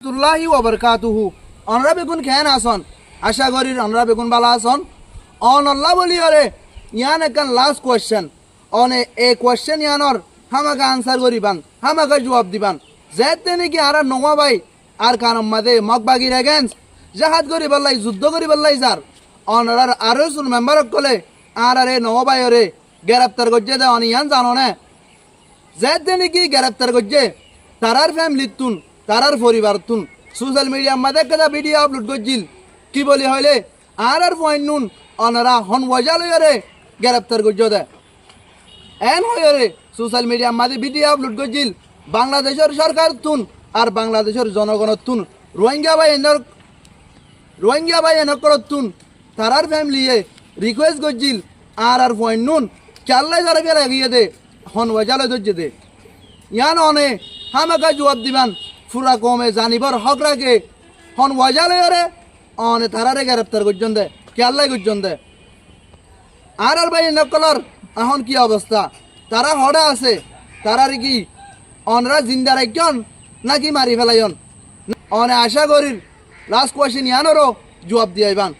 তুল্লাহি ওয়া বারাকাতুহু। অনরা বেগুন খেন আসন, আশা করি অনরা বেগুন বালা আসন। অন আল্লাহ বলি আরে ইয়ান একখান লাস্ট কোয়েশ্চেন, অনে এই কোয়েশ্চেন ইয়ানর হামাকে আনসার করিবান, হামাকে জবাব দিবান। যেতে নাকি আর নোয়া ভাই আর কানম মাদে মগ বাগির এগেন্স জাহাজ করি বললাই, যুদ্ধ করি বললাই যার অনরার আরো শুন মেম্বার কলে আর আরে নোয়া ভাই ওরে গ্রেপ্তার করছে দে অনিয়ান জানো না। যেতে নাকি গ্রেপ্তার করছে তারার ফ্যামিলির তুন, তারার পরিবার তুন সোশ্যাল মিডিয়ার মাঝে একটা ভিডিও আপলোড করছিল। কি বলি হইলে আর পয়েন্ট নুন অনারা হন ওয়াজা লইরে গ্রেপ্তার করছে দে এন হইরে সোশ্যাল মিডিয়ার মাঝে ভিডিও আপলোড করছিল। বাংলাদেশের সরকার তুন আর বাংলাদেশের জনগণের তুন রোহিঙ্গা ভাই এনক তুন তারার ফ্যামিলিয়ে রিকোয়েস্ট করছিল আর পয়েন্ট নুন চাল্লাই যারা গেলে এগিয়ে দে হন ওয়াজা লই ধরছে দে ইয়ান অনে হামাকা জবাব দিবান। ফুরা কমে জানিবার হক রাখে হন ওয়াজা লইরে অনে তারারে গ্রেপ্তার করছেন দে কেল্লাই করছেন দে। আর ভাই নকলার এখন কি অবস্থা, তারা হড়া আছে, তারার কি অনরা জিন্দা রাখন নাকি মারি ফেলাইন? অনে আশা করি লাস্ট কোয়েশ্চেন ইয়ানোরও জবাব দিয়াইবান।